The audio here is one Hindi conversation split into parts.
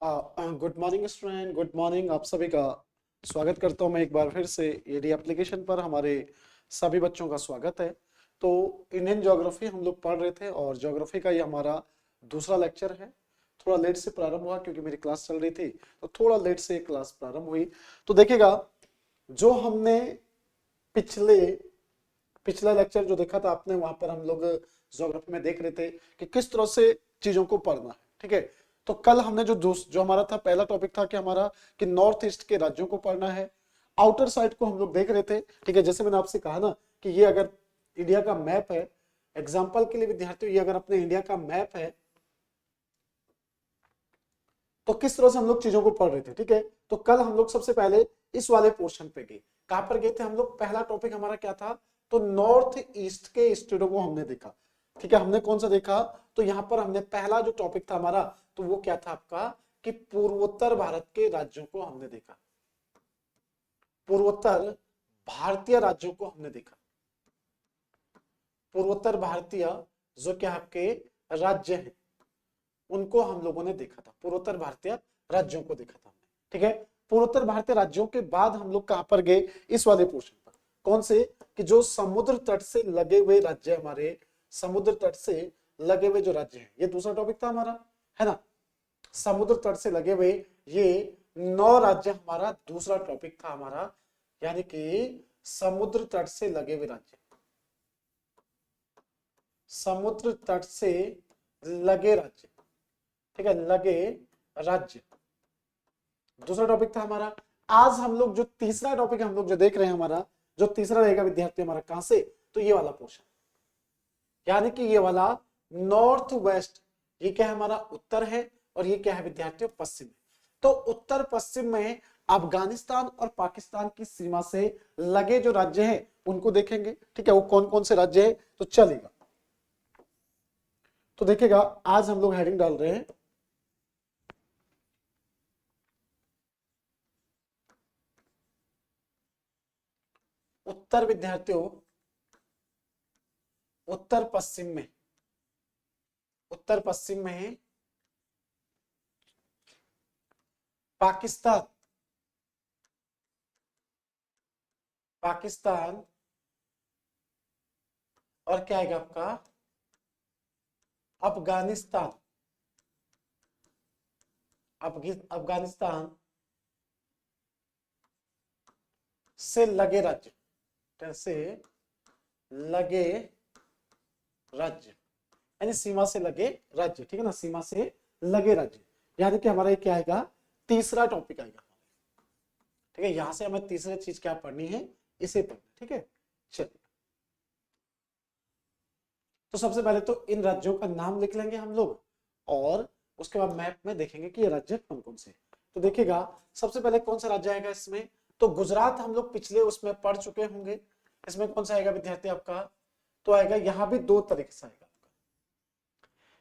Good morning student, good morning. आप सभी का स्वागत करता हूं मैं एक बार फिर से ईडी एप्लीकेशन पर। हमारे सभी बच्चों का स्वागत है। तो इंडियन ज्योग्राफी हम लोग पढ़ रहे थे और ज्योग्राफी का ये हमारा दूसरा लेक्चर है। थोड़ा लेट से प्रारंभ हुआ क्योंकि मेरी क्लास चल रही थी, तो थोड़ा लेट से क्लास प्रारंभ हुई। तो देखिएगा, जो हमने पिछले पिछला लेक्चर जो देखा था आपने, वहां पर हम लोग ज्योग्राफी में देख रहे थे कि किस तरह से चीजों को पढ़ना है। ठीक है, तो कल हमने जो हमारा था, पहला टॉपिक था कि हमारा कि नॉर्थ ईस्ट के राज्यों को पढ़ना है। आउटर साइड को हम लोग देख रहे थे। ठीक है, जैसे मैंने आपसे कहा ना कि ये अगर इंडिया का मैप है, एग्जाम्पल के लिए विद्यार्थियों, ये अगर अपने इंडिया का मैप है तो किस तरह से हम लोग चीजों को पढ़ रहे थे। ठीक है, तो कल हम लोग सबसे पहले इस वाले पोर्शन पे गए। कहां पर गए थे हम लोग? पहला टॉपिक हमारा क्या था? तो नॉर्थ ईस्ट के स्टेटों को हमने देखा। ठीक है, हमने कौन सा देखा? तो यहां पर हमने पहला जो टॉपिक था हमारा, तो वो क्या था आपका कि पूर्वोत्तर भारत के राज्यों को हमने देखा। पूर्वोत्तर भारतीय राज्यों को हमने देखा। पूर्वोत्तर भारतीय जो क्या आपके राज्य हैं, उनको हम लोगों ने देखा था। पूर्वोत्तर भारतीय राज्यों को देखा था हमने। ठीक है, पूर्वोत्तर भारतीय राज्यों के बाद हम लोग कहां पर गए? इस वाले पोर्शन पर। कौन से? कि जो समुद्र तट से लगे हुए राज्य, हमारे समुद्र तट से लगे हुए जो राज्य हैं, ये दूसरा टॉपिक था हमारा, है ना। समुद्र तट से लगे हुए ये 9 राज्य हमारा दूसरा टॉपिक था हमारा, यानी कि समुद्र तट से लगे हुए राज्य, समुद्र तट से लगे राज्य। ठीक है, लगे राज्य दूसरा टॉपिक था हमारा। आज हम लोग जो तीसरा टॉपिक हम लोग जो देख रहे हैं, हमारा जो तीसरा रहेगा विद्यार्थी हमारा, कहां से? तो ये वाला पोर्शन, यानी कि ये वाला नॉर्थ वेस्ट, ये क्या है हमारा? उत्तर है, और ये क्या है विद्यार्थियों? पश्चिम है। तो उत्तर पश्चिम में अफगानिस्तान और पाकिस्तान की सीमा से लगे जो राज्य हैं उनको देखेंगे। ठीक है, वो कौन कौन से राज्य है तो चलेगा। तो देखिएगा, आज हम लोग हेडिंग डाल रहे हैं उत्तर विद्यार्थियों, उत्तर पश्चिम में, उत्तर पश्चिम में पाकिस्तान, पाकिस्तान और क्या आएगा आपका? अफगानिस्तान, अफगानिस्तान से लगे राज्य, से लगे राज्य, यानी सीमा से लगे राज्य। ठीक है ना, सीमा से लगे राज्य, यानी कि हमारा ये क्या आएगा? तीसरा टॉपिक आएगा। ठीक है, यहां से हमें तीसरी चीज क्या पढ़नी है? इसे पढ़ना। ठीक है, चलिए। तो सबसे पहले तो इन राज्यों का नाम लिख लेंगे हम लोग, और उसके बाद मैप में देखेंगे कि ये राज्य कौन कौन से। तो देखिएगा, सबसे पहले कौन सा राज्य आएगा इसमें? तो गुजरात हम लोग पिछले उसमें पढ़ चुके होंगे। इसमें कौन सा आएगा विद्यार्थी आपका? तो आएगा, यहां भी दो तरीके से आएगा आपका,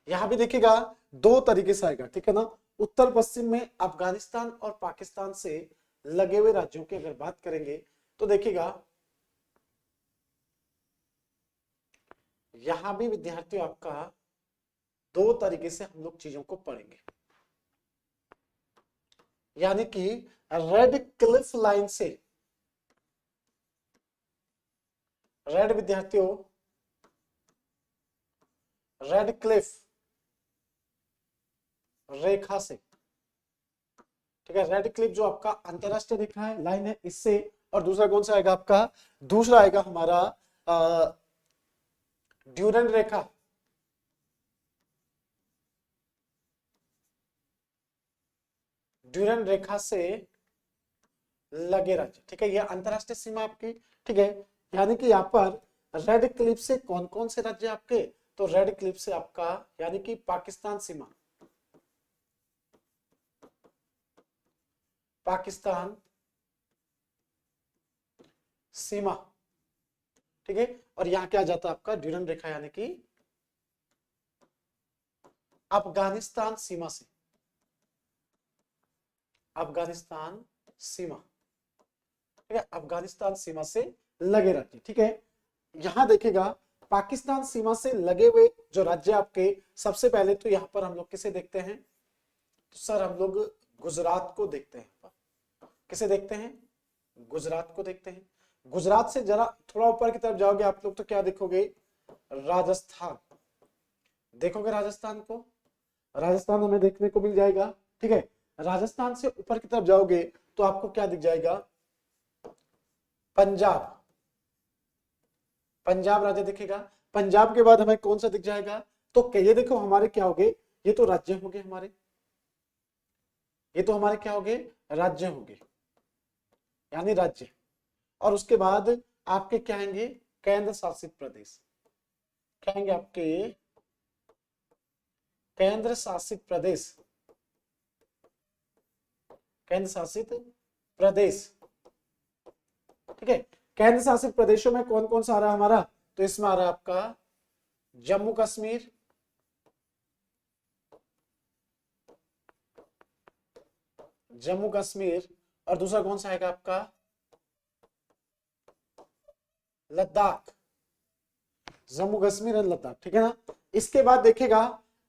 यहां भी देखिएगा दो तरीके से आएगा। ठीक है ना, उत्तर पश्चिम में अफगानिस्तान और पाकिस्तान से लगे हुए राज्यों की अगर बात करेंगे तो देखिएगा, यहां भी विद्यार्थियों आपका दो तरीके से हम लोग चीजों को पढ़ेंगे, यानी कि रेड क्लिफ लाइन से, रेड विद्यार्थियों, रेड क्लिफ रेखा से। ठीक है, रेड क्लिफ जो आपका अंतरराष्ट्रीय रेखा है, लाइन है, इससे। और दूसरा कौन सा आएगा आपका? दूसरा आएगा हमारा ड्यूरेंट रेखा, ड्यूरेंट रेखा से लगे राज्य। ठीक है, ये अंतरराष्ट्रीय सीमा आपकी। ठीक है, यानी कि यहाँ पर रेड क्लिफ से कौन कौन से राज्य आपके? तो रेड क्लिफ से आपका यानी कि पाकिस्तान सीमा, पाकिस्तान सीमा। ठीक है, और यहां क्या जाता है आपका? ड्यूरेंट रेखा, यानी कि अफगानिस्तान सीमा से, अफगानिस्तान सीमा। ठीक है, अफगानिस्तान सीमा से लगे राज्य। ठीक है, यहां देखेगा पाकिस्तान सीमा से लगे हुए जो राज्य आपके, सबसे पहले तो यहां पर हम लोग किसे देखते हैं? तो सर हम लोग गुजरात को देखते हैं। किसे देखते हैं? गुजरात को देखते हैं। गुजरात से जरा थोड़ा ऊपर की तरफ जाओगे आप लोग तो क्या देखोगे? राजस्थान देखोगे। राजस्थान को, राजस्थान हमें देखने को मिल जाएगा। ठीक है, राजस्थान से ऊपर की तरफ जाओगे तो आपको क्या दिख जाएगा? पंजाब, पंजाब राज्य दिखेगा। पंजाब के बाद हमें कौन सा दिख जाएगा? तो ये देखो हमारे क्या हो गए? ये तो राज्य हो गए हमारे, ये तो हमारे क्या हो गए? राज्य हो गए, यानी राज्य। और उसके बाद आपके क्या आएंगे? केंद्र शासित प्रदेश। क्या आएंगे आपके? केंद्र शासित प्रदेश, केंद्र शासित प्रदेश। ठीक है, केंद्र शासित प्रदेशों में कौन कौन सा आ रहा है हमारा? तो इसमें आ रहा है आपका जम्मू कश्मीर, जम्मू कश्मीर, और दूसरा कौन सा आएगा आपका? लद्दाख, जम्मू कश्मीर और लद्दाख। ठीक है ना। इसके बाद देखेगा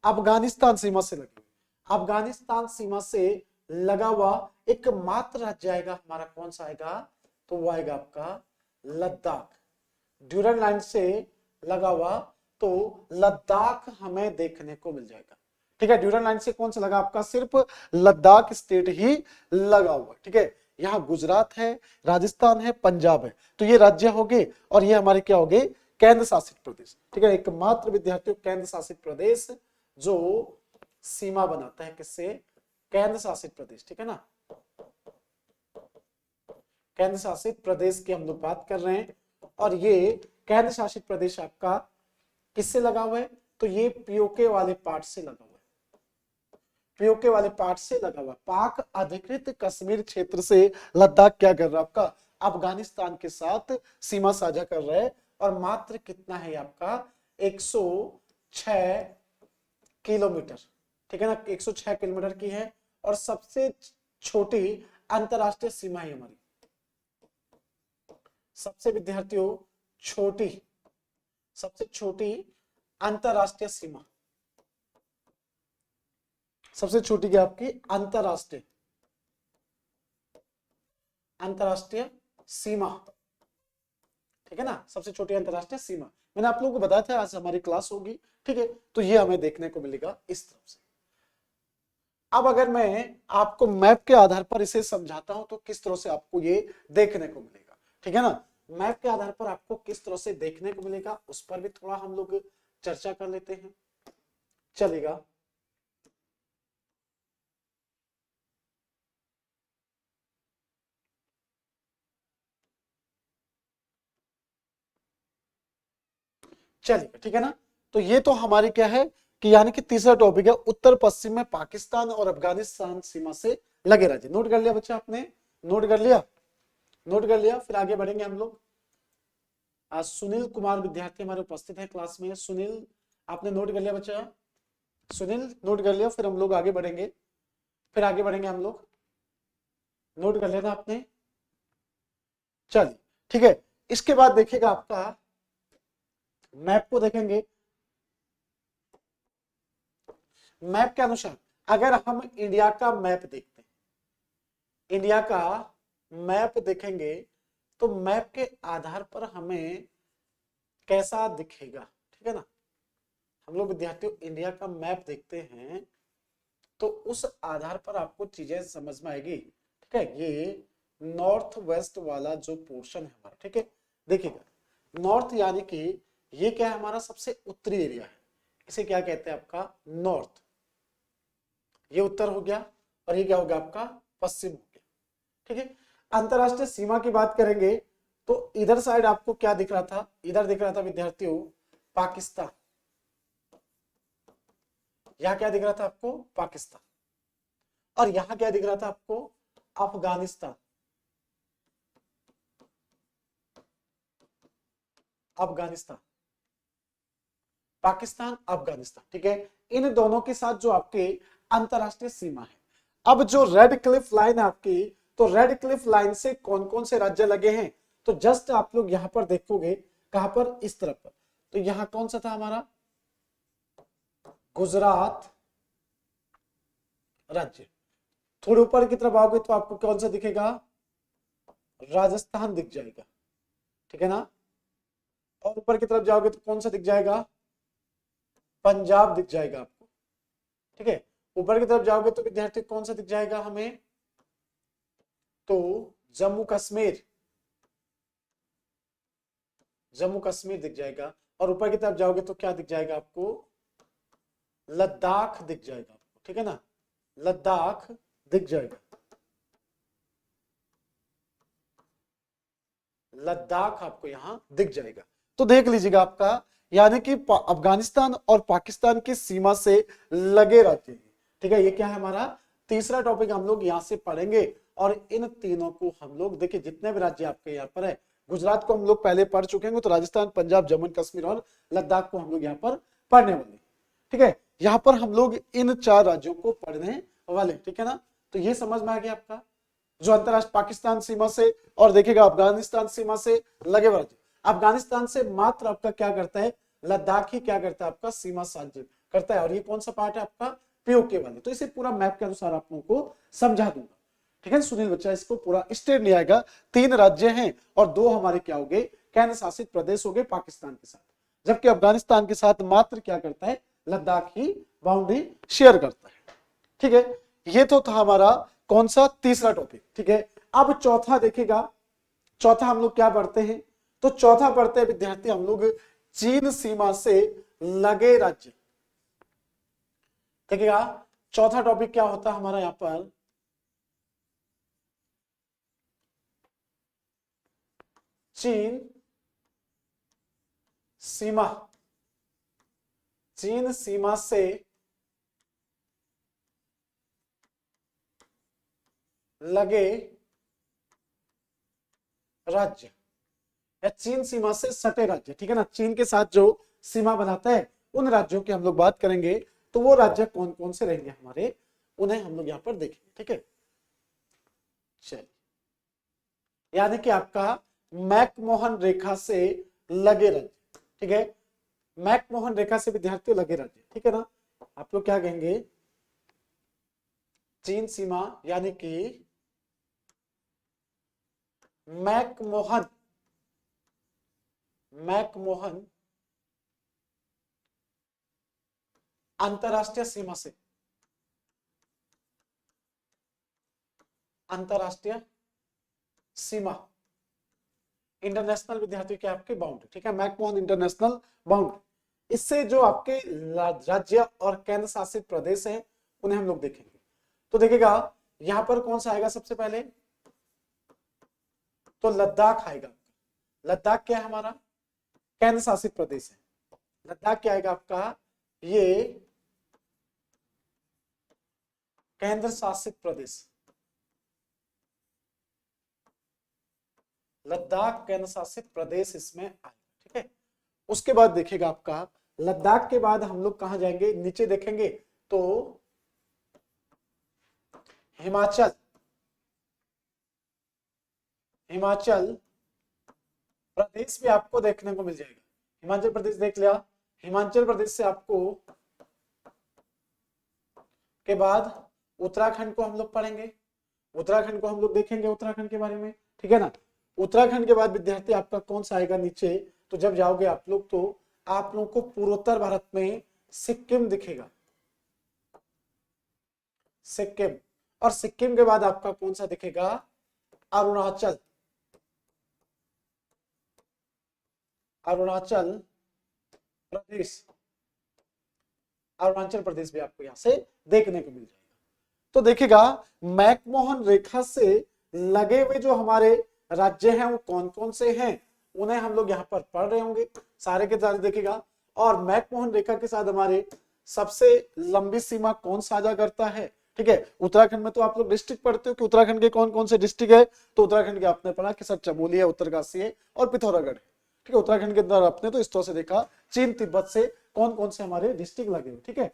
अफगानिस्तान सीमा से लगी, अफगानिस्तान सीमा से लगा हुआ एकमात्र राज्य आएगा हमारा, कौन सा आएगा? तो वो आएगा आपका लद्दाख। ड्यूरल लाइन से लगा हुआ तो लद्दाख हमें देखने को मिल जाएगा। ठीक है, ड्यूरल लाइन से कौन सा लगा आपका? सिर्फ लद्दाख स्टेट ही लगा हुआ। ठीक है, यहाँ गुजरात है, राजस्थान है, पंजाब है, तो ये राज्य हो गए और ये हमारे क्या हो गए? केंद्र शासित प्रदेश। ठीक है, एकमात्र विद्यार्थियों केंद्र शासित प्रदेश जो सीमा बनाता है किससे? केंद्र शासित प्रदेश। ठीक है ना, केंद्र शासित प्रदेश की हम लोग बात कर रहे हैं। और ये केंद्र शासित प्रदेश आपका किससे लगा हुआ है? तो ये पीओके वाले पार्ट से लगा हुआ है, पीओके वाले पार्ट से लगा हुआ। पाक अधिकृत कश्मीर क्षेत्र से लद्दाख क्या कर रहा है आपका? अफगानिस्तान के साथ सीमा साझा कर रहा है। और मात्र कितना है आपका? 106 किलोमीटर। ठीक है ना, 106 किलोमीटर की है और सबसे छोटी अंतरराष्ट्रीय सीमा है हमारी, सबसे विद्यार्थियों छोटी, सबसे छोटी अंतरराष्ट्रीय सीमा, सबसे छोटी क्या आपकी? अंतरराष्ट्रीय, अंतरराष्ट्रीय सीमा। ठीक है ना, सबसे छोटी अंतरराष्ट्रीय सीमा। मैंने आप लोगों को बताया था आज हमारी क्लास होगी। ठीक है, तो ये हमें देखने को मिलेगा इस तरफ से। अब अगर मैं आपको मैप के आधार पर इसे समझाता हूं तो किस तरह से आपको ये देखने को मिलेगा? ठीक है ना, मैप के आधार पर आपको किस तरह से देखने को मिलेगा उस पर भी थोड़ा हम लोग चर्चा कर लेते हैं, चलेगा? चलिए, ठीक है ना। तो ये तो हमारी क्या है कि यानी कि तीसरा टॉपिक है उत्तर पश्चिम में पाकिस्तान और अफगानिस्तान सीमा से लगे राज्य। नोट कर लिया बच्चा आपने? नोट कर लिया? नोट कर लिया? फिर आगे बढ़ेंगे हम लोग। आज सुनील कुमार विद्यार्थी हमारे उपस्थित है क्लास में। सुनील, आपने नोट कर लिया बच्चा? सुनील नोट कर लिया? फिर हम लोग आगे बढ़ेंगे, फिर आगे बढ़ेंगे हम लोग। नोट कर लेना आपने? चलिए, ठीक है। इसके बाद देखिएगा आपका मैप को देखेंगे। मैप के अनुसार अगर हम इंडिया का मैप देखते हैं, इंडिया का मैप देखेंगे तो मैप के आधार पर हमें कैसा दिखेगा? ठीक है ना, हम लोग विद्यार्थियों इंडिया का मैप देखते हैं तो उस आधार पर आपको चीजें समझ में आएगी। ठीक है, ये नॉर्थ वेस्ट वाला जो पोर्शन है हमारा, ठीक है, देखिएगा नॉर्थ यानी कि ये क्या है? हमारा सबसे उत्तरी एरिया है, इसे क्या कहते हैं? आपका नॉर्थ। ये उत्तर हो गया और ये क्या हो गया? आपका पश्चिम हो गया। ठीक है, अंतरराष्ट्रीय सीमा की बात करेंगे तो इधर साइड आपको क्या दिख रहा था? इधर दिख रहा था विद्यार्थियों पाकिस्तान। यहां क्या दिख रहा था आपको? पाकिस्तान। और यहां क्या दिख रहा था आपको? अफगानिस्तान। अफगानिस्तान, पाकिस्तान, अफगानिस्तान। ठीक है, इन दोनों के साथ जो आपके अंतरराष्ट्रीय सीमा है। अब जो रेड क्लिफ लाइन है आपकी, तो रेड क्लिफ लाइन से कौन कौन से राज्य लगे हैं? तो जस्ट आप लोग यहां पर देखोगे, कहां पर? इस तरफ पर। तो यहां कौन सा था हमारा? गुजरात, राज्य। थोड़े ऊपर की तरफ आओगे तो आपको कौन सा दिखेगा, राजस्थान दिख जाएगा, ठीक है ना। और ऊपर की तरफ जाओगे तो कौन सा दिख जाएगा, पंजाब दिख जाएगा आपको, ठीक है। ऊपर की तरफ जाओगे तो विद्यार्थी कौन सा दिख जाएगा हमें, तो जम्मू कश्मीर, जम्मू कश्मीर दिख जाएगा। और ऊपर की तरफ जाओगे तो क्या दिख जाएगा आपको, लद्दाख दिख जाएगा आपको, ठीक है ना, लद्दाख दिख जाएगा, लद्दाख आपको यहां दिख जाएगा। तो देख लीजिएगा आपका, यानी कि अफगानिस्तान और पाकिस्तान की सीमा से लगे राज्य हैं, ठीक है। ये क्या है हमारा तीसरा टॉपिक, हम लोग यहां से पढ़ेंगे। और इन तीनों को हम लोग देखिए, जितने भी राज्य आपके यहाँ पर है, गुजरात को हम लोग पहले पढ़ चुके हैं, तो राजस्थान, पंजाब, जम्मू कश्मीर और लद्दाख को हम लोग यहाँ पर पढ़ने वाले, ठीक है। यहाँ पर हम लोग इन 4 राज्यों को पढ़ने वाले, ठीक है ना। तो ये समझ में आ गया आपका, जो अंतरराष्ट्रीय पाकिस्तान सीमा से और देखिएगा अफगानिस्तान सीमा से लगे हुए राज्य। अफगानिस्तान से मात्र आपका क्या करता है, लद्दाख ही क्या करता है आपका सीमा साझा करता है। और ये कौन सा पार्ट है आपका, पीओके वाले। तो इसे पूरा मैप के अनुसार आप लोगों को समझा दूंगा, ठीक है सुनील बच्चा, इसको पूरा स्टेट नहीं आएगा। 3 राज्य हैं और 2 हमारे क्या हो गए, केंद्र शासित प्रदेश हो गए पाकिस्तान के साथ, जबकि अफगानिस्तान के साथ मात्र क्या करता है, लद्दाख ही बाउंड्री शेयर करता है, ठीक है। ये तो था हमारा कौन सा, तीसरा टॉपिक, ठीक है। अब चौथा देखिएगा, चौथा हम लोग क्या पढ़ते हैं, तो चौथा पढ़ते हैं विद्यार्थी हम लोग चीन सीमा से लगे राज्य। देखिएगा चौथा टॉपिक क्या होता है हमारा यहां पर, चीन सीमा, चीन सीमा से लगे राज्य या चीन सीमा से सटे राज्य, ठीक है ना। चीन के साथ जो सीमा बनाता है उन राज्यों की हम लोग बात करेंगे, तो वो राज्य कौन कौन से रहेंगे हमारे, उन्हें हम लोग यहां पर देखेंगे, ठीक है। चलिए, यानी कि आपका मैकमोहन रेखा से लगे राज्य, ठीक है। मैकमोहन रेखा से विद्यार्थी लगे राज्य, ठीक है ना। आप लोग क्या कहेंगे, चीन सीमा यानी कि मैकमोहन, मैकमोहन अंतरराष्ट्रीय सीमा से, अंतरराष्ट्रीय सीमा, इंटरनेशनल विद्यार्थी के आपके बाउंड्री, ठीक है, मैकमोहन इंटरनेशनल बाउंड्री। इससे जो आपके राज्य और केंद्र शासित प्रदेश हैं उन्हें हम लोग देखेंगे। तो देखिएगा यहां पर कौन सा आएगा सबसे पहले, तो लद्दाख आएगा। लद्दाख क्या है हमारा, केंद्र शासित प्रदेश है। लद्दाख क्या आएगा आपका, ये केंद्र शासित प्रदेश, लद्दाख केंद्र शासित प्रदेश इसमें आएगा, ठीक है। उसके बाद देखिएगा आपका, लद्दाख के बाद हम लोग कहां जाएंगे, नीचे देखेंगे तो हिमाचल, हिमाचल प्रदेश भी आपको देखने को मिल जाएगा। हिमाचल प्रदेश देख लिया, हिमाचल प्रदेश से आपको के बाद उत्तराखंड को हम लोग पढ़ेंगे, उत्तराखंड को हम लोग देखेंगे, उत्तराखंड के बारे में, ठीक है ना। उत्तराखंड के बाद विद्यार्थी आपका कौन सा आएगा नीचे, तो जब जाओगे आप लोग तो आप लोग को पूर्वोत्तर भारत में सिक्किम दिखेगा, सिक्किम। और सिक्किम के बाद आपका कौन सा दिखेगा, अरुणाचल, अरुणाचल प्रदेश, अरुणाचल प्रदेश भी आपको यहां से देखने को मिल जाएगा। तो देखिएगा मैकमोहन रेखा से लगे हुए जो हमारे राज्य हैं वो कौन कौन से हैं, उन्हें हम लोग यहाँ पर पढ़ रहे होंगे सारे के सारे, देखिएगा। और मैकमोहन रेखा के साथ हमारे सबसे लंबी सीमा कौन साझा करता है, ठीक है। उत्तराखंड में तो आप लोग डिस्ट्रिक्ट पढ़ते हो कि उत्तराखंड के कौन कौन से डिस्ट्रिक्ट है, तो उत्तराखंड के आपने पढ़ा कि सर चमोली है, उत्तरकाशी है और पिथौरागढ़ है, ठीक है। उत्तराखंड के अंदर आपने तो इस तरह से देखा चीन तिब्बत से कौन कौन से हमारे डिस्ट्रिक्ट लगे हुए, ठीक है।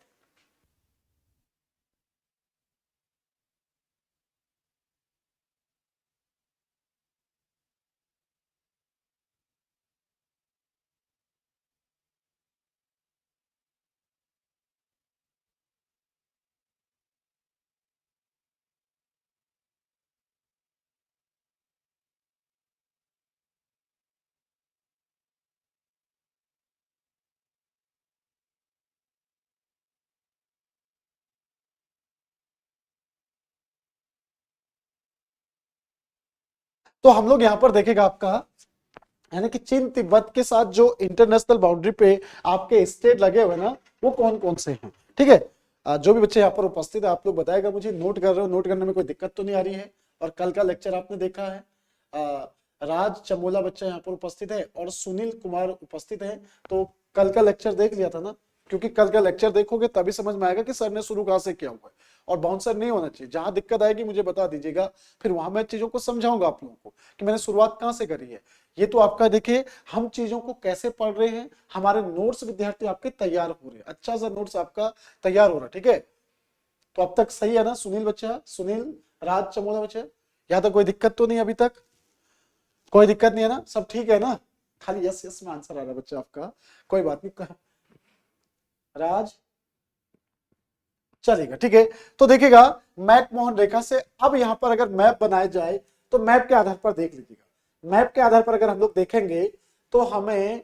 तो हम लोग यहाँ पर देखेगा आपका यानी कि चीन तिब्बत के साथ जो इंटरनेशनल बाउंड्री पे आपके स्टेट लगे हुए ना वो कौन कौन से हैं, ठीक है। जो भी बच्चे यहाँ पर उपस्थित है आप लोग बताएगा मुझे, नोट कर रहे हो, नोट करने में कोई दिक्कत तो नहीं आ रही है। और कल का लेक्चर आपने देखा है, राज चमोला बच्चा यहाँ पर उपस्थित है और सुनील कुमार उपस्थित है। तो कल का लेक्चर देख लिया था ना, क्योंकि कल का लेक्चर देखोगे तभी समझ में आएगा कि सर ने शुरू कहाँ से किया हुआ है। और बाउंसर नहीं होना चाहिए, जहां दिक्कत आएगी मुझे बता दीजिएगा, फिर वहां मैं चीजों को समझाऊंगा आप लोगों को कि मैंने शुरुआत कहां से करी है। ये तो आपका देखिए हम चीजों को कैसे पढ़ रहे हैं, हमारे नोट्स विद्यार्थी आपके तैयार हो रहे हैं, अच्छा सा नोट्स आपका तैयार हो रहा है, ठीक है। तो अब तक सही है ना सुनील बच्चा, सुनील राज चमोला बच्चा, यहाँ तक कोई दिक्कत तो नहीं, अभी तक कोई दिक्कत नहीं है ना, सब ठीक है ना। खाली यस यस में आंसर आ रहा है बच्चा आपका, कोई बात नहीं। राज चलेगा, ठीक है। तो देखिएगा मैकमोहन रेखा से अब यहां पर अगर मैप बनाया जाए तो मैप के आधार पर देख लीजिएगा, मैप के आधार पर अगर हम लोग देखेंगे तो हमें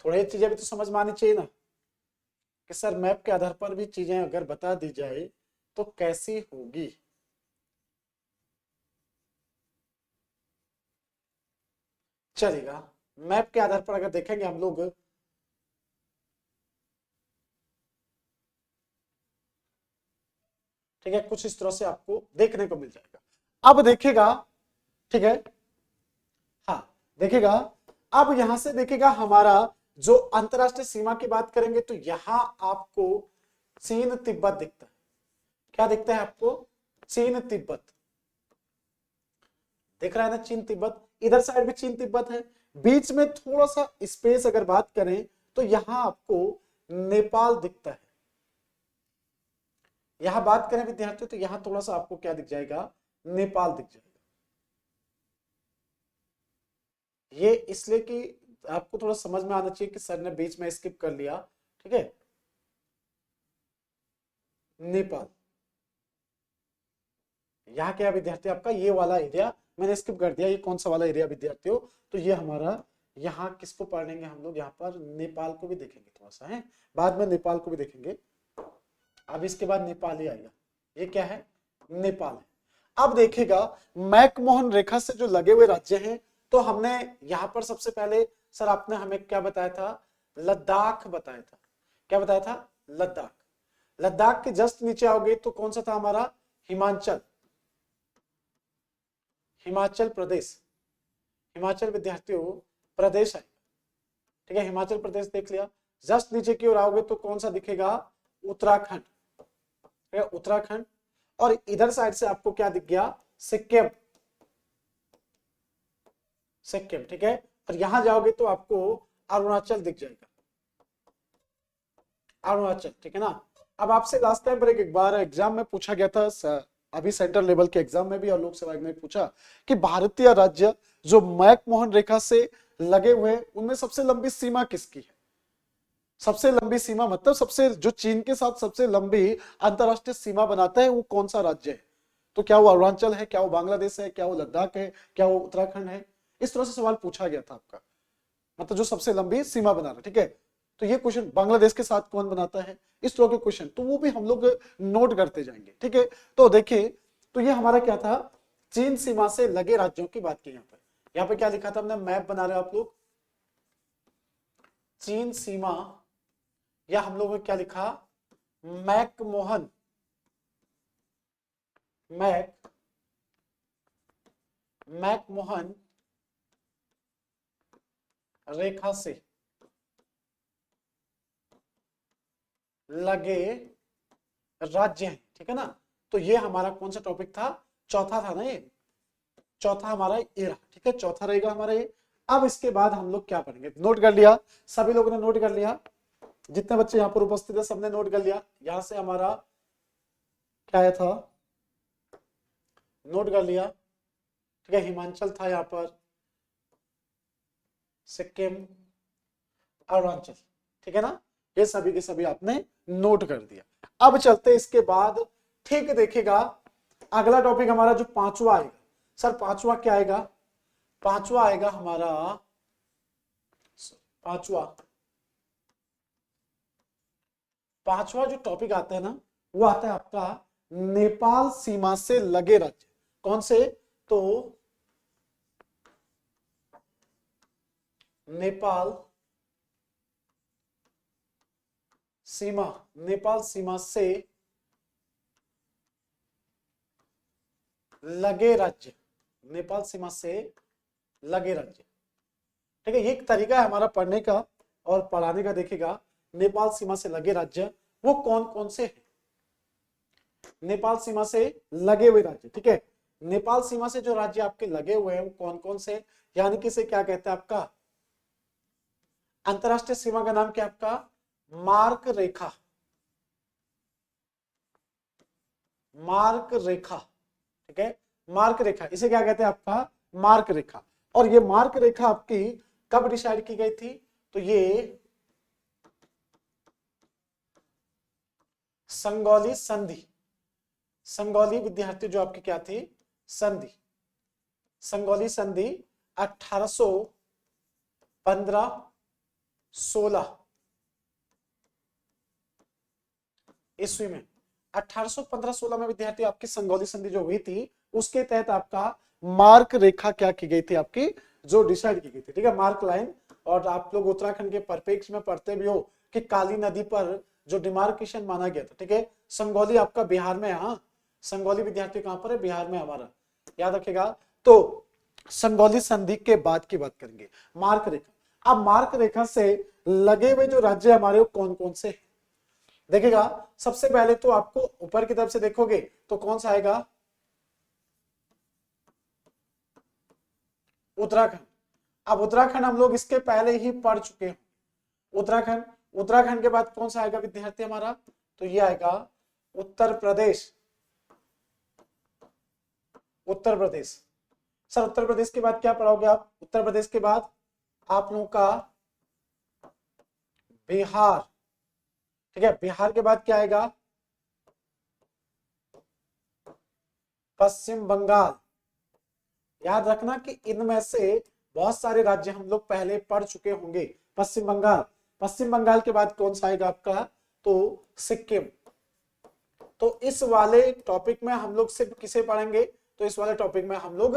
थोड़ी चीजें भी तो समझ में आनी चाहिए ना कि सर मैप के आधार पर भी चीजें अगर बता दी जाए तो कैसी होगी। चलेगा, मैप के आधार पर अगर देखेंगे हम लोग, ठीक है, कुछ इस तरह से आपको देखने को मिल जाएगा। अब देखिएगा, ठीक है, हाँ देखिएगा, अब यहां से देखिएगा हमारा जो अंतरराष्ट्रीय सीमा की बात करेंगे तो यहां आपको चीन तिब्बत दिखता है। क्या दिखता है आपको? चीन तिब्बत दिख रहा है ना, चीन तिब्बत, इधर साइड भी चीन तिब्बत है, बीच में थोड़ा सा स्पेस अगर बात करें तो यहां आपको नेपाल दिखता है। यहां बात करें विद्यार्थियों तो यहां थोड़ा सा आपको क्या दिख जाएगा? नेपाल दिख जाएगा। ये इसलिए कि आपको थोड़ा समझ में आना चाहिए कि सर ने बीच में स्किप कर लिया, ठीक है। नेपाल यहाँ क्या विद्यार्थी आपका ये वाला एरिया मैंने स्किप कर दिया, ये कौन सा वाला एरिया विद्यार्थियों? तो ये हमारा यहाँ किसको पढ़ेंगे हम लोग, यहाँ पर नेपाल को भी देखेंगे थोड़ा सा, है बाद में नेपाल को भी देखेंगे। अब इसके बाद नेपाल ही आएगा, ये क्या है? नेपाल है। अब देखिएगा मैकमोहन रेखा से जो लगे हुए राज्य हैं, तो हमने यहां पर सबसे पहले सर आपने हमें क्या बताया था? लद्दाख बताया था। क्या बताया था? लद्दाख। लद्दाख के जस्ट नीचे आओगे तो कौन सा था हमारा? हिमाचल, हिमाचल प्रदेश, हिमाचल विद्यार्थियों प्रदेश है, ठीक है, हिमाचल प्रदेश देख लिया। जस्ट नीचे की ओर आओगे तो कौन सा दिखेगा? उत्तराखंड, ठीक है, उत्तराखंड। और इधर साइड से आपको क्या दिख गया? सिक्किम, सिक्किम, ठीक है। और यहां जाओगे तो आपको अरुणाचल दिख जाएगा, अरुणाचल, ठीक है ना। अब आपसे लास्ट टाइम पर एक बार एग्जाम में पूछा गया था, अभी सेंट्रल लेवल के एग्जाम में भी और लोक सेवा में पूछा कि भारतीय राज्य जो मैकमोहन रेखा से लगे हुए हैं उनमें सबसे लंबी सीमा किसकी है? सबसे लंबी सीमा मतलब सबसे जो चीन के साथ सबसे लंबी अंतरराष्ट्रीय सीमा बनाता है वो कौन सा राज्य है? तो क्या वो अरुणाचल है, क्या वो बांग्लादेश है, क्या वो लद्दाख है, क्या वो उत्तराखंड है? इस तरह से सवाल पूछा गया था आपका, मतलब जो सबसे लंबी सीमा बना रहा, ठीक है। तो ये क्वेश्चन बांग्लादेश के साथ कौन बनाता है, इस तरह के क्वेश्चन तो वो भी हम लोग नोट करते जाएंगे, ठीक है। तो देखिए, तो ये हमारा क्या था? चीन सीमा से लगे राज्यों की बात की। यहाँ पे क्या लिखा था हमने? मैप बना रहे आप लोग, चीन सीमा, या हम लोगों ने क्या लिखा? मैकमोहन, मैकमोहन रेखा से लगे राज्य हैं, ठीक है ना। तो ये हमारा कौन सा टॉपिक था? चौथा था ना ये, चौथा हमारा ये रहा, ठीक है, चौथा रहेगा हमारा ये। अब इसके बाद हम लोग क्या पढ़ेंगे? नोट कर लिया, सभी लोगों ने नोट कर लिया, जितने बच्चे यहाँ पर उपस्थित है सबने नोट कर लिया। यहां से हमारा क्या आया था? नोट कर लिया, ठीक है, हिमाचल था यहाँ पर, सिक्किम, अरुणाचल, ठीक है ना। ये सभी के सभी आपने नोट कर दिया। अब चलते इसके बाद, ठीक देखिएगा अगला टॉपिक हमारा जो पांचवा आएगा, सर पांचवा क्या आएगा? पांचवा आएगा हमारा, पांचवा पांचवा जो टॉपिक आता है ना वो आता है आपका नेपाल सीमा से लगे राज्य। कौन से? तो नेपाल सीमा, नेपाल सीमा से लगे राज्य, नेपाल सीमा से लगे राज्य। ठीक है, ये एक तरीका है हमारा पढ़ने का और पढ़ाने का। देखिएगा, नेपाल सीमा से लगे राज्य वो कौन कौन से हैं? नेपाल सीमा से लगे हुए राज्य, ठीक है, नेपाल सीमा से जो राज्य आपके लगे हुए हैं वो कौन कौन से, यानी कि इसे क्या कहते हैं आपका अंतरराष्ट्रीय सीमा का नाम क्या आपका मार्क रेखा, मार्क रेखा। ठीक है, मार्क रेखा, इसे क्या कहते हैं आपका मार्क रेखा। और ये मार्क रेखा आपकी कब डिसाइड की गई थी? तो ये संगौली संधि, संगौली विद्यार्थी जो आपकी क्या थी संधि, संगौली संधि 1815-16 ईस्वी में, 1815-16 में विद्यार्थी आपकी संगौली संधि जो हुई थी उसके तहत आपका मार्क रेखा क्या की गई थी आपकी जो डिसाइड की गई थी। ठीक है, मार्क लाइन। और आप लोग उत्तराखंड के परिप्रेक्ष्य में पढ़ते भी हो कि काली नदी पर जो डिमार्केशन माना गया था। ठीक है, संगौली आपका बिहार में है। हाँ, संगौली विद्यार्थी कहां पर है? बिहार में हमारा, याद रखेगा। तो संगौली संधि के बाद की बात करेंगे मार्क रेखा। अब मार्क रेखा से लगे हुए जो राज्य हमारे कौन कौन से हैं? देखिएगा, सबसे पहले तो आपको ऊपर की तरफ से देखोगे तो कौन सा आएगा? उत्तराखंड। अब उत्तराखंड हम लोग इसके पहले ही पढ़ चुके हैं, उत्तराखंड। उत्तराखंड के बाद कौन सा आएगा विद्यार्थी हमारा? तो ये आएगा उत्तर प्रदेश, उत्तर प्रदेश। सर उत्तर प्रदेश के बाद क्या पढ़ोगे आप? उत्तर प्रदेश के बाद आप लोगों का बिहार। ठीक है, बिहार के बाद क्या आएगा? पश्चिम बंगाल। याद रखना कि इनमें से बहुत सारे राज्य हम लोग पहले पढ़ चुके होंगे। पश्चिम बंगाल, पश्चिम बंगाल के बाद कौन सा आएगा आपका? तो सिक्किम। तो इस वाले टॉपिक में हम लोग सिर्फ किसे पढ़ेंगे? तो इस वाले टॉपिक में हम लोग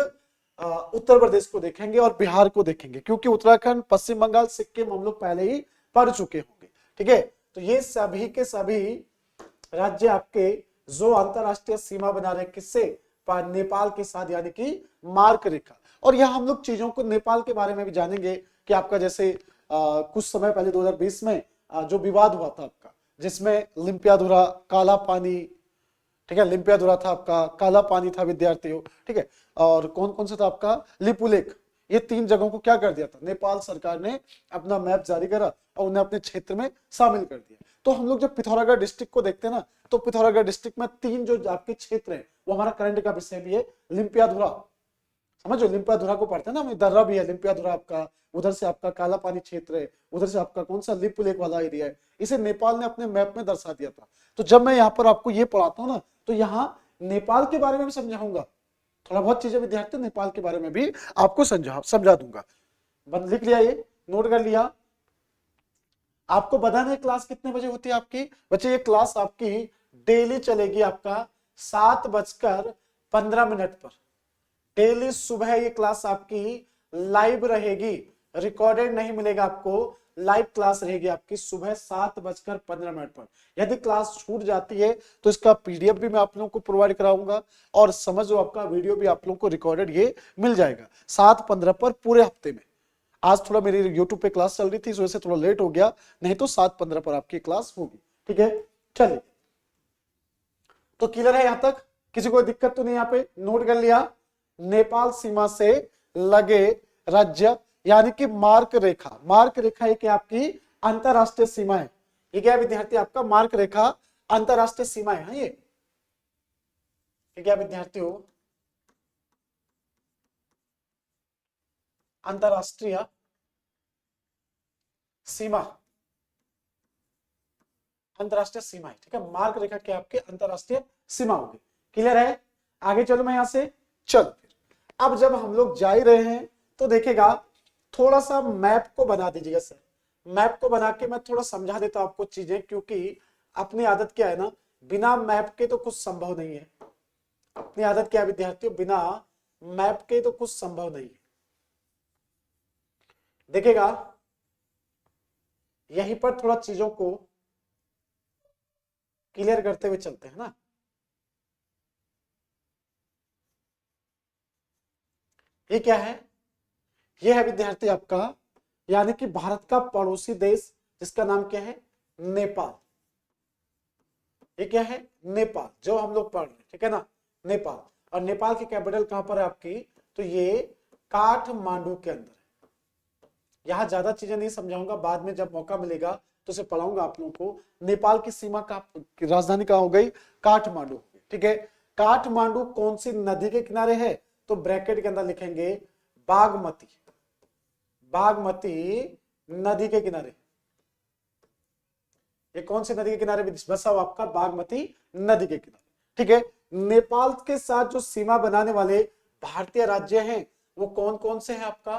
उत्तर प्रदेश को देखेंगे और बिहार को देखेंगे, क्योंकि उत्तराखंड, पश्चिम बंगाल, सिक्किम हम लोग पहले ही पढ़ चुके होंगे। ठीक है, तो ये सभी के सभी राज्य आपके जो अंतरराष्ट्रीय सीमा बना रहे किससे? नेपाल के साथ, यानी कि मार्क रेखा। और यह हम लोग चीजों को नेपाल के बारे में भी जानेंगे कि आपका जैसे कुछ समय पहले 2020 में जो विवाद हुआ था आपका, जिसमें लिम्पियाधुरा, काला पानी, ठीक है, लिम्पियाधुरा था आपका, काला पानी था विद्यार्थियों। ठीक है, और कौन कौन सा था आपका? लिपुलेख। ये तीन जगहों को क्या कर दिया था? नेपाल सरकार ने अपना मैप जारी करा और उन्हें अपने क्षेत्र में शामिल कर दिया। तो हम लोग जब पिथौरागढ़ डिस्ट्रिक्ट को देखते हैं ना, तो पिथौरागढ़ डिस्ट्रिक्ट में तीन जो आपके क्षेत्र है वो हमारा करंट का विषय भी है, लिम्पियाधुरा। समझो, लिम्पियाधुरा को पढ़ते हैं ना, दर्रा भी है लिम्पियाधुरा आपका, उधर से आपका काला पानी क्षेत्र है, उधर से आपका कौन सा लिपुलेख वाला एरिया है। इसे नेपाल ने अपने मैप में दर्शा दिया था। तो जब मैं यहाँ पर आपको ये पढ़ाता हूँ ना, तो यहाँ नेपाल के बारे में भी समझाऊंगा, थोड़ा बहुत चीजें विद्यार्थी नेपाल के बारे में भी आपको समझा दूंगा। लिख लिया, ये नोट कर लिया। आपको बताना है क्लास कितने बजे होती है आपकी? बच्चे ये क्लास आपकी डेली चलेगी आपका 7:15 पर। डेली सुबह ये क्लास आपकी लाइव रहेगी, रिकॉर्डेड नहीं मिलेगा आपको, लाइव क्लास रहेगी आपकी सुबह 7:15 पर। यदि क्लास छूट जाती है तो इसका पीडीएफ भी मैं आप लोगों को प्रोवाइड कराऊंगा, और समझो आपका वीडियो भी आप लोगों को रिकॉर्डेड ये मिल जाएगा 7:15 पर पूरे हफ्ते में। आज थोड़ा मेरी यूट्यूब पे क्लास चल रही थी, इस वजह से थोड़ा लेट हो गया, नहीं तो 7:15 पर आपकी क्लास होगी। ठीक है, चलिए, तो क्लियर है यहां तक? किसी को दिक्कत तो नहीं? यहाँ पे नोट कर लिया, नेपाल सीमा से लगे राज्य, यानी कि मार्क रेखा। मार्क रेखा एक आपकी अंतरराष्ट्रीय सीमा है। ये क्या विद्यार्थी आपका? मार्क रेखा अंतरराष्ट्रीय सीमा है। ये क्या विद्यार्थियों? अंतरराष्ट्रीय सीमा, अंतरराष्ट्रीय सीमा है। ठीक है, मार्क रेखा के आपके अंतरराष्ट्रीय सीमा होगी। क्लियर है? आगे चलो मैं यहां से, चलो अब जब हम लोग जा ही रहे हैं तो देखेगा, थोड़ा सा मैप को बना दीजिएगा सर। मैप को बना के मैं थोड़ा समझा देता हूं आपको चीजें, क्योंकि अपनी आदत क्या है ना, बिना मैप के तो कुछ संभव नहीं है। अपनी आदत क्या है विद्यार्थियों? बिना मैप के तो कुछ संभव नहीं है। देखिएगा यहीं पर थोड़ा चीजों को क्लियर करते हुए चलते हैं ना। ये क्या है? ये है विद्यार्थी आपका, यानी कि भारत का पड़ोसी देश, जिसका नाम क्या है? नेपाल। ये क्या है? नेपाल, जो हम लोग पढ़ रहे हैं, ठीक है ना, नेपाल। और नेपाल की कैपिटल कहां पर है आपकी? तो ये काठमांडू के अंदर है। यहां ज्यादा चीजें नहीं समझाऊंगा, बाद में जब मौका मिलेगा तो उसे पढ़ाऊंगा आप लोगों को। नेपाल की सीमा का राजधानी कहां हो गई? काठमांडू, ठीक है। काठमांडू कौन सी नदी के किनारे है? तो ब्रैकेट के अंदर लिखेंगे बागमती, बागमती नदी के किनारे। ये कौन सी नदी के किनारे बसा हुआ? आपका बागमती नदी के किनारे, ठीक है। नेपाल के साथ जो सीमा बनाने वाले भारतीय राज्य हैं वो कौन कौन से हैं आपका?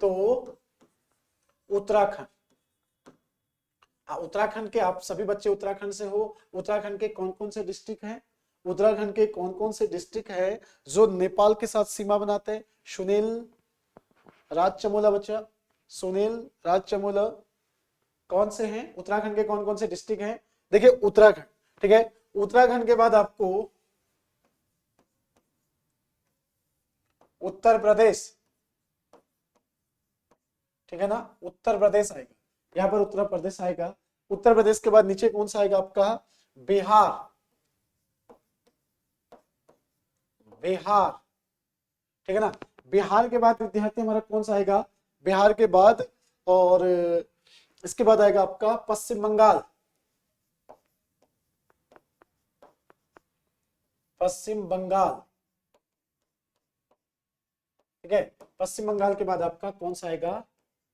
तो उत्तराखंड। उत्तराखंड के, आप सभी बच्चे उत्तराखंड से हो, उत्तराखंड के कौन कौन से डिस्ट्रिक्ट हैं? उत्तराखंड के कौन कौन से डिस्ट्रिक्ट है जो नेपाल के साथ सीमा बनाते हैं? सुनील राजचमोला बच्चा, सुनील राजचमोला, कौन से हैं उत्तराखंड के? कौन कौन से डिस्ट्रिक्ट हैं? देखिए उत्तराखंड, ठीक है। उत्तराखंड के बाद आपको उत्तर प्रदेश, ठीक है ना, उत्तर प्रदेश आएगा, यहां पर उत्तर प्रदेश आएगा। उत्तर प्रदेश के बाद नीचे कौन सा आएगा आपका? बिहार, बिहार, ठीक है ना। बिहार के बाद विद्यार्थी हमारा कौन सा आएगा? बिहार के बाद, और इसके बाद आएगा आपका पश्चिम बंगाल, पश्चिम बंगाल, ठीक है। पश्चिम बंगाल के बाद आपका कौन सा आएगा?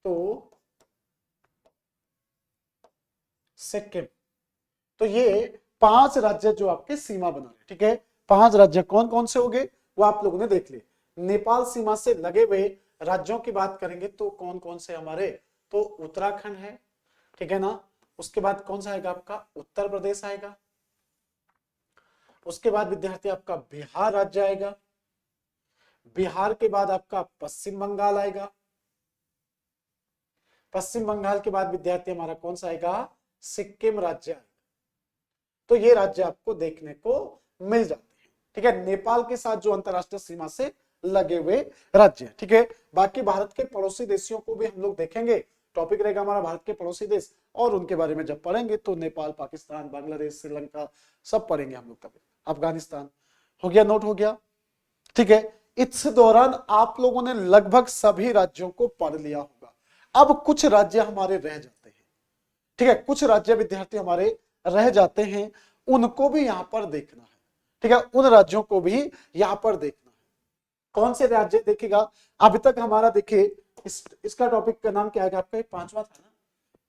तो सिक्किम। तो ये 5 राज्य जो आपके सीमा बना रहे, ठीक है। 5 राज्य कौन कौन से हो गए वो आप लोगों ने देख लिए। नेपाल सीमा से लगे हुए राज्यों की बात करेंगे तो कौन कौन से हमारे? तो उत्तराखंड है, ठीक है ना। उसके बाद कौन सा आएगा आपका? उत्तर प्रदेश आएगा। उसके बाद विद्यार्थी आपका बिहार राज्य आएगा। बिहार के बाद आपका पश्चिम बंगाल आएगा। पश्चिम बंगाल के बाद विद्यार्थी हमारा कौन सा आएगा? सिक्किम राज्य आएगा। तो ये राज्य आपको देखने को मिल जाते हैं, ठीक है, नेपाल के साथ जो अंतरराष्ट्रीय सीमा से लगे हुए राज्य, ठीक है। बाकी भारत के पड़ोसी देशों को भी हम लोग देखेंगे, टॉपिक रहेगा हमारा भारत के पड़ोसी देश, और उनके बारे में जब पढ़ेंगे तो नेपाल, पाकिस्तान, बांग्लादेश, श्रीलंका सब पढ़ेंगे हम लोग तब। अफगानिस्तान हो गया, नोट हो गया, ठीक है। इस दौरान आप लोगों ने लगभग सभी राज्यों को पढ़ लिया होगा। अब कुछ राज्य हमारे रह जाते हैं, ठीक है, कुछ राज्य विद्यार्थी हमारे रह जाते हैं, उनको भी यहां पर देखना है, ठीक है। उन राज्यों को भी यहां पर देखना है। कौन से राज्य देखेगा? अभी तक हमारा देखिए इसका टॉपिक का नाम क्या है आपका? 5वां था ना,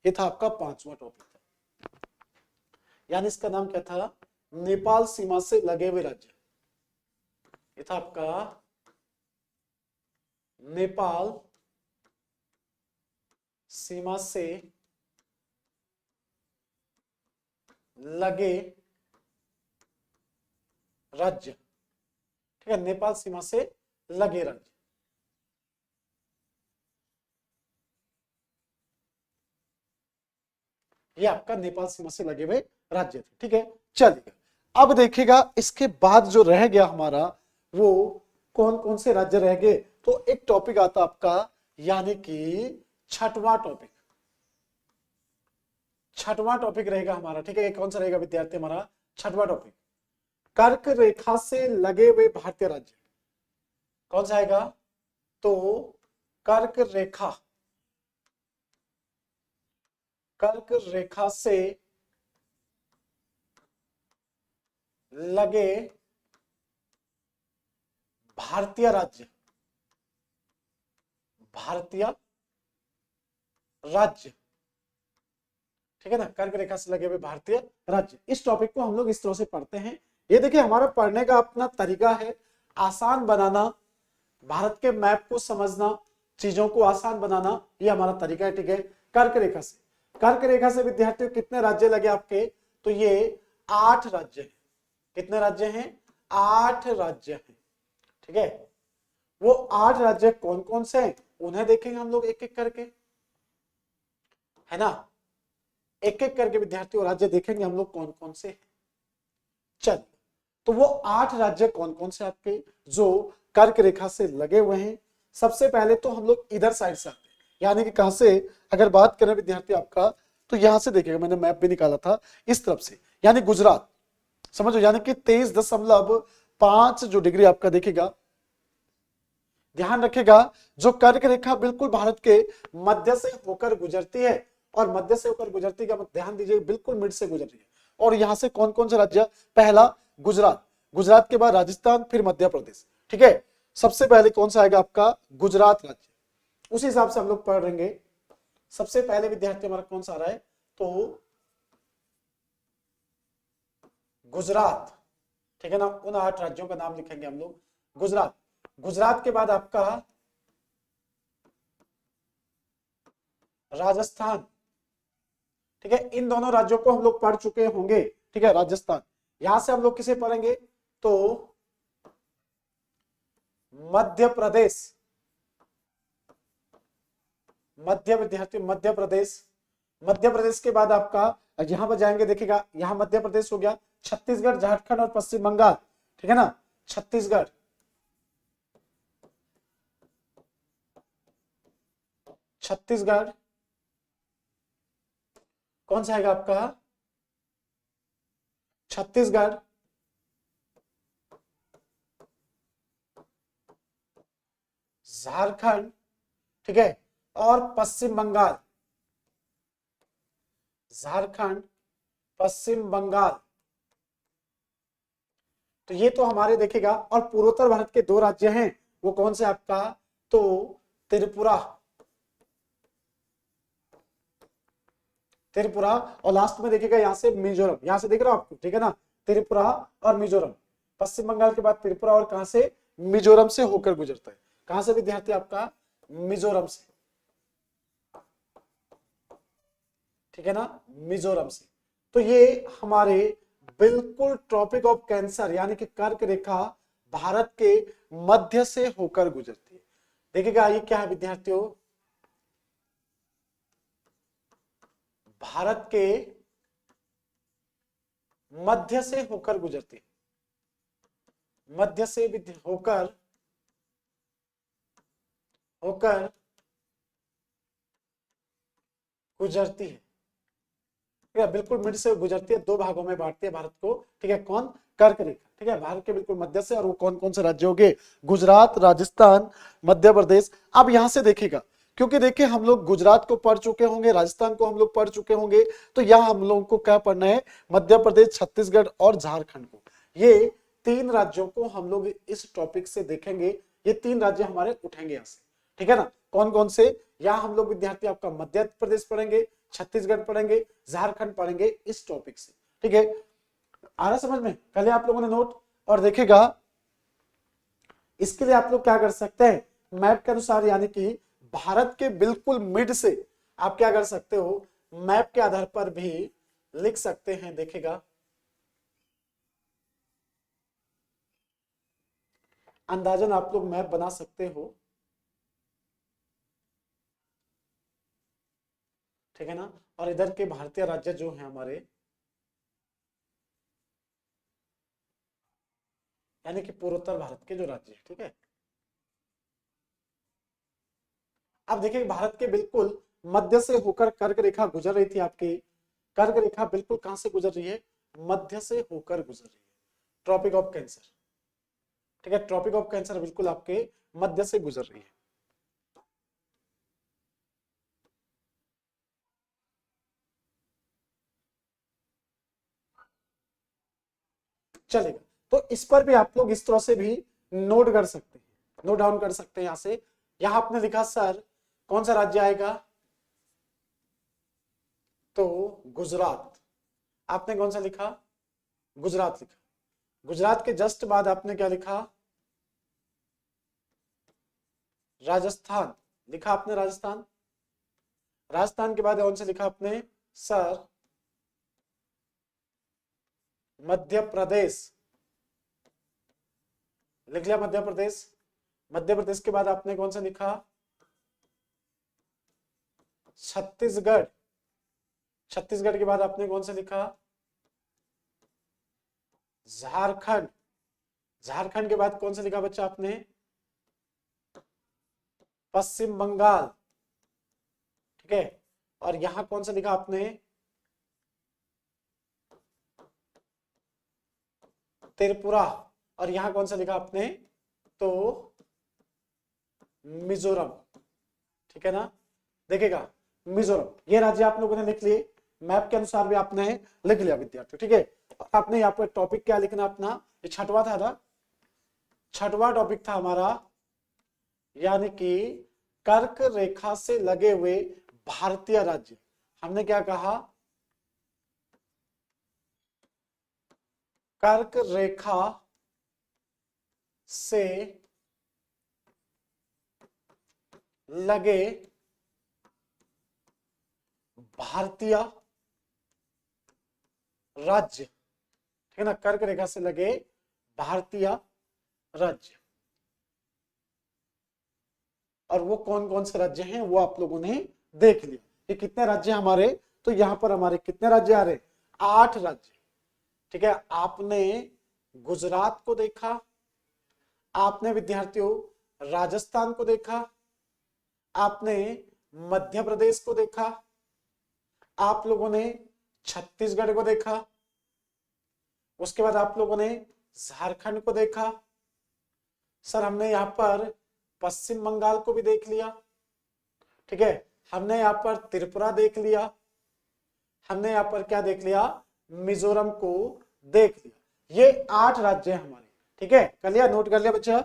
ये था आपका 5वां टॉपिक था, यानी इसका नाम क्या था? नेपाल सीमा से लगे हुए राज्य। ये था आपका नेपाल सीमा से लगे राज्य, ठीक है, नेपाल सीमा से लगे राज्य। ये आपका नेपाल सीमा से लगे हुए राज्य थे, ठीक है। चलिए अब देखिएगा इसके बाद जो रह गया हमारा वो कौन कौन से राज्य रह गए। तो एक टॉपिक आता आपका, यानी कि छठवां टॉपिक, छठवां टॉपिक रहेगा हमारा, ठीक है। कौन सा रहेगा विद्यार्थी हमारा? छठवां टॉपिक, कर्क रेखा से लगे हुए भारतीय राज्य। कौन सा आएगा? तो कर्क रेखा, कर्क रेखा से लगे भारतीय राज्य, भारतीय राज्य, ठीक है ना, कर्क रेखा से लगे हुए भारतीय राज्य। इस टॉपिक को हम लोग इस तरह से पढ़ते हैं। ये देखिए हमारा पढ़ने का अपना तरीका है, आसान बनाना, भारत के मैप को समझना, चीजों को आसान बनाना, ये हमारा तरीका है, ठीक है। कर्क रेखा से, कर्क रेखा से विद्यार्थियों कितने राज्य लगे आपके? तो ये 8 राज्य हैं। कितने राज्य हैं? 8 राज्य हैं, ठीक है। वो 8 राज्य कौन कौन से हैं उन्हें देखेंगे हम लोग एक एक करके, है ना, एक एक करके विद्यार्थी और राज्य देखेंगे हम लोग कौन कौन से। चल, तो वो 8 राज्य कौन कौन से आपके जो कर्क रेखा से लगे हुए हैं। सबसे पहले तो हम लोग इधर साइड से आते हैं, यानी कि कहां से अगर बात करें विद्यार्थी आपका, तो यहां से देखिएगा, मैंने मैप भी निकाला था इस तरफ से, यानी गुजरात, समझो, यानी कि 23.5 जो डिग्री आपका देखेगा। ध्यान रखेगा, जो कर्क रेखा बिल्कुल भारत के मध्य से होकर गुजरती है, और मध्य से होकर गुजरती का ध्यान दीजिए, बिल्कुल मिड से गुजर रही है। और यहां से कौन कौन से राज्य, पहला गुजरात, गुजरात के बाद राजस्थान, फिर मध्य प्रदेश, ठीक है। सबसे पहले कौन सा आएगा आपका, गुजरात राज्य, उसी हिसाब से हम लोग पढ़ लेंगे। सबसे पहले विद्यार्थी हमारा कौन सा आ रहा है, तो गुजरात, ठीक है ना। उन 8 राज्यों का नाम लिखेंगे हम लोग, गुजरात। गुजरात के बाद आपका राजस्थान, ठीक है। इन दोनों राज्यों को हम लोग पढ़ चुके होंगे, ठीक है, राजस्थान। यहां से हम लोग किसे पढ़ेंगे, तो मध्य प्रदेश, मध्य विद्यार्थी, मध्य प्रदेश। मध्य प्रदेश के बाद आपका यहां पर जाएंगे, देखिएगा, यहां मध्य प्रदेश हो गया, छत्तीसगढ़, झारखंड और पश्चिम बंगाल, ठीक है ना। छत्तीसगढ़, छत्तीसगढ़ कौन सा आएगा आपका, छत्तीसगढ़, झारखंड, ठीक है, और पश्चिम बंगाल, झारखंड, पश्चिम बंगाल। तो ये तो हमारे देखेगा, और पूर्वोत्तर भारत के 2 राज्य हैं, वो कौन से आपका, तो त्रिपुरा, त्रिपुरा, और लास्ट में देखिएगा यहां से मिजोरम, यहां से देख रहा हूं आपको, ठीक है ना, त्रिपुरा और मिजोरम। पश्चिम बंगाल के बाद त्रिपुरा, और कहां से, मिजोरम से होकर गुजरता है। कहां से विद्यार्थी आपका, मिजोरम से, ठीक है ना, मिजोरम से। तो ये हमारे बिल्कुल ट्रॉपिक ऑफ कैंसर, यानी कि कर्क रेखा भारत के मध्य से होकर गुजरती है। देखिएगा ये क्या है विद्यार्थियों, भारत के मध्य से होकर गुजरती है, मध्य से होकर होकर गुजरती है, ठीक है, बिल्कुल मिड से गुजरती है, 2 भागों में बांटती है भारत को, ठीक है, कौन, कर्क रेखा, ठीक है, भारत के बिल्कुल मध्य से। और वो कौन कौन से राज्य हो गए, गुजरात, राजस्थान, मध्य प्रदेश। अब यहां से देखिएगा, क्योंकि देखिए हम लोग गुजरात को पढ़ चुके होंगे, राजस्थान को हम लोग पढ़ चुके होंगे, तो यहां हम लोगों को क्या पढ़ना है, मध्य प्रदेश, छत्तीसगढ़ और झारखंड को। ये 3 राज्यों को हम लोग इस टॉपिक से देखेंगे, ये 3 राज्य हमारे उठेंगे यहां से, ठीक है ना। कौन कौन से, यहां हम लोग विद्यार्थी आपका मध्य प्रदेश पढ़ेंगे, छत्तीसगढ़ पढ़ेंगे, झारखंड पढ़ेंगे इस टॉपिक से, ठीक है। आ रहा समझ में, पहले आप लोगों ने नोट, और देखेगा इसके लिए आप लोग क्या कर सकते हैं, मैप के अनुसार, यानी कि भारत के बिल्कुल मिड से आप क्या कर सकते हो, मैप के आधार पर भी लिख सकते हैं। देखेगा अंदाजन आप लोग मैप बना सकते हो, ठीक है ना। और इधर के भारतीय राज्य जो हैं हमारे, यानी कि पूर्वोत्तर भारत के जो राज्य है, ठीक है। अब देखिए भारत के बिल्कुल मध्य से होकर कर्क रेखा गुजर रही थी आपकी, कर्क रेखा बिल्कुल कहां से गुजर रही है, मध्य से होकर गुजर रही है, ट्रॉपिक ऑफ कैंसर, ठीक है, ट्रॉपिक ऑफ कैंसर बिल्कुल आपके मध्य से गुजर रही है। चलेगा, तो इस पर भी आप लोग इस तरह से भी नोट कर सकते हैं, नोट डाउन कर सकते हैं। यहां से, यहां आपने लिखा सर कौन सा राज्य आएगा, तो गुजरात, आपने कौन सा लिखा, गुजरात लिखा। गुजरात के जस्ट बाद आपने क्या लिखा, राजस्थान लिखा आपने, राजस्थान। राजस्थान के बाद कौन से लिखा आपने, सर मध्य प्रदेश, लिख लिया मध्य प्रदेश। मध्य प्रदेश के बाद आपने कौन सा लिखा, छत्तीसगढ़, छत्तीसगढ़ के बाद आपने कौन सा लिखा? झारखंड, झारखंड के बाद कौन सा लिखा बच्चा आपने? पश्चिम बंगाल, ठीक है। और यहां कौन सा लिखा आपने? त्रिपुरा। और यहां कौन सा लिखा आपने? तो मिजोरम, ठीक है ना। देखिएगा मिजोरम, ये राज्य आप लोगों ने लिख लिए, मैप के अनुसार भी आपने लिख लिया विद्यार्थियों, ठीक है। आपने यहाँ पर टॉपिक क्या लिखना अपना? ये छठवां था ना, छठवां टॉपिक था हमारा, यानी कि कर्क रेखा से लगे हुए भारतीय राज्य। हमने क्या कहा? कर्क रेखा से लगे भारतीय राज्य, ठीक है ना, कर्क रेखा से लगे भारतीय राज्य। और वो कौन कौन से राज्य हैं वो आप लोगों ने देख लिया। ये कितने राज्य हमारे? तो यहां पर हमारे कितने राज्य आ रहे? 8 राज्य, ठीक है। आपने गुजरात को देखा, आपने विद्यार्थियों राजस्थान को देखा, आपने मध्य प्रदेश को देखा, आप लोगों ने छत्तीसगढ़ को देखा, उसके बाद आप लोगों ने झारखंड को देखा। सर हमने यहां पर पश्चिम बंगाल को भी देख लिया, ठीक है। हमने यहां पर त्रिपुरा देख लिया, हमने यहां पर क्या देख लिया? मिजोरम को देख लिया। ये 8 राज्य हैं हमारे, ठीक है। कर लिया? नोट कर लिया बच्चा?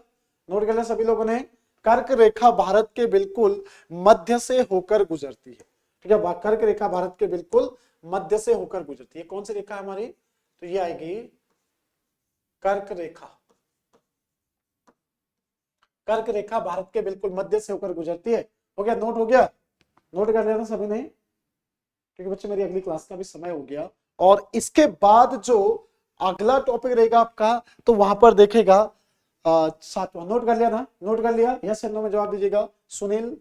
नोट कर लिया सभी लोगों ने? कर्क रेखा भारत के बिल्कुल मध्य से होकर गुजरती है, ठीक है। कर्क रेखा भारत के बिल्कुल मध्य से होकर गुजरती है। कौन सी रेखा हमारी? तो ये आएगी कर्क रेखा। कर्क रेखा भारत के बिल्कुल मध्य से होकर गुजरती है। हो गया? नोट हो गया? नोट कर लिया ना सभी ने? क्योंकि बच्चे मेरी अगली क्लास का भी समय हो गया, और इसके बाद जो अगला टॉपिक रहेगा आपका, तो वहां पर देखेगा 7वां। नोट कर लिया ना? नोट कर लिया? यस या नो में जवाब दीजिएगा। सुनील,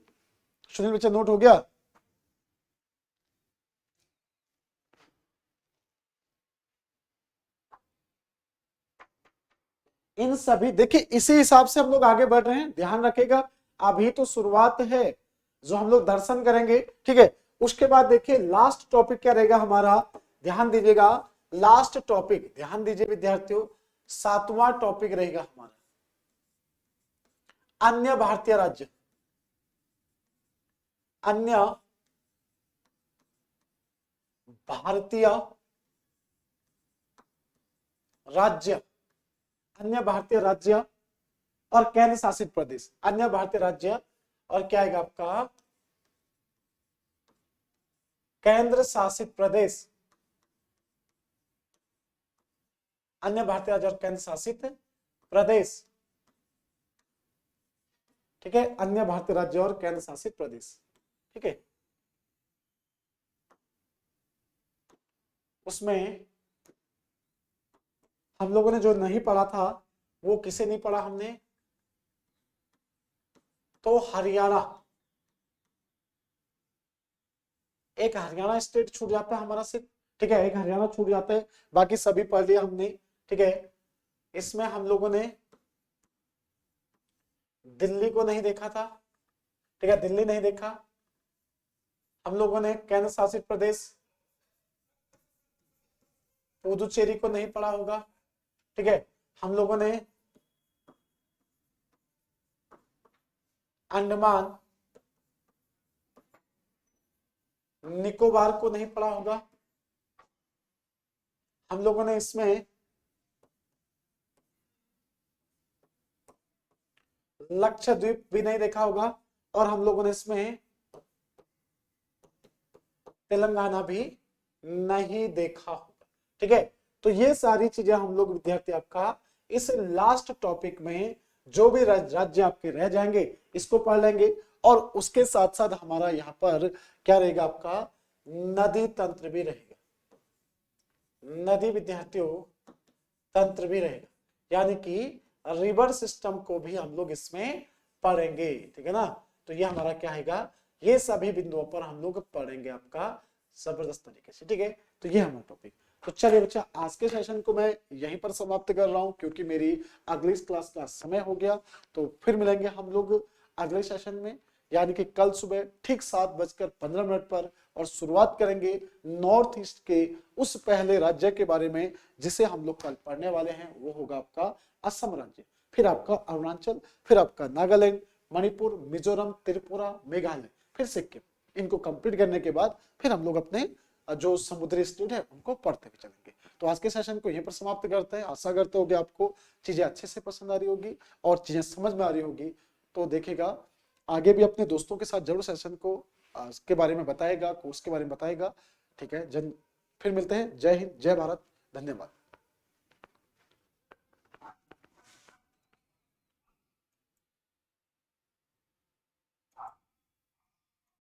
सुनील बच्चा नोट हो गया? इन सभी, देखिए इसी हिसाब से हम लोग आगे बढ़ रहे हैं, ध्यान रखेगा। अभी तो शुरुआत है जो हम लोग दर्शन करेंगे, ठीक है। उसके बाद देखिए लास्ट टॉपिक क्या रहेगा हमारा, ध्यान दीजिएगा। लास्ट टॉपिक, ध्यान दीजिए विद्यार्थियों, 7वां टॉपिक रहेगा हमारा अन्य भारतीय राज्य। अन्य भारतीय राज्य, अन्य भारतीय राज्य और केंद्र शासित प्रदेश। अन्य भारतीय राज्य और क्या आएगा आपका? केंद्र शासित प्रदेश। अन्य भारतीय राज्य और केंद्र शासित प्रदेश, ठीक है। अन्य भारतीय राज्य और केंद्र शासित प्रदेश, ठीक है। उसमें हम लोगों ने जो नहीं पढ़ा था वो किसे नहीं पढ़ा हमने? तो हरियाणा, एक हरियाणा स्टेट छूट जाता है हमारा सिर्फ, ठीक है। एक हरियाणा छूट जाता है, बाकी सभी पढ़ लिया हमने, ठीक है। इसमें हम लोगों ने दिल्ली को नहीं देखा था, ठीक है, दिल्ली नहीं देखा। हम लोगों ने केंद्र शासित प्रदेश पुदुचेरी को नहीं पढ़ा होगा, ठीक है। हम लोगों ने अंडमान निकोबार को नहीं पढ़ा होगा। हम लोगों ने इसमें लक्षद्वीप भी नहीं देखा होगा, और हम लोगों ने इसमें तेलंगाना भी नहीं देखा होगा, ठीक है। तो ये सारी चीजें हम लोग विद्यार्थी आपका इस लास्ट टॉपिक में जो भी राज्य आपके रह जाएंगे इसको पढ़ लेंगे, और उसके साथ साथ हमारा यहाँ पर क्या रहेगा आपका? नदी तंत्र भी रहेगा। नदी विद्यार्थियों तंत्र भी रहेगा, यानी कि रिवर सिस्टम को भी हम लोग इसमें पढ़ेंगे, ठीक है ना। तो ये हमारा क्या आएगा? ये सभी बिंदुओं पर हम लोग पढ़ेंगे आपका जबरदस्त तरीके से, ठीक है। तो ये हमारा टॉपिक। तो चलिए बच्चा, आज के सेशन को मैं यहीं पर समाप्त कर रहा हूं क्योंकि मेरी अगली क्लास का समय हो गया। तो फिर मिलेंगे हम लोग अगले सेशन में, यानी कि कल सुबह ठीक 7:15 पर, और शुरुआत करेंगे नॉर्थ ईस्ट के उस पहले राज्य के बारे में जिसे हम लोग कल पढ़ने वाले हैं। वो होगा आपका असम राज्य, फिर आपका अरुणाचल, फिर आपका नागालैंड, मणिपुर, मिजोरम, त्रिपुरा, मेघालय, फिर सिक्किम। इनको कंप्लीट करने के बाद फिर हम लोग अपने जो समुद्री स्टेट है उनको पढ़ते हुए चलेंगे। तो आज के सेशन को यहीं पर समाप्त करते हैं। आशा करते हो कि आपको चीजें अच्छे से पसंद आ रही होगी और चीजें समझ में आ रही होगी। तो देखिएगा, आगे भी अपने दोस्तों के साथ जरूर सेशन को के बारे में बताएगा, कोर्स के बारे में बताएगा, ठीक है। फिर मिलते हैं। जय हिंद, जय भारत, धन्यवाद।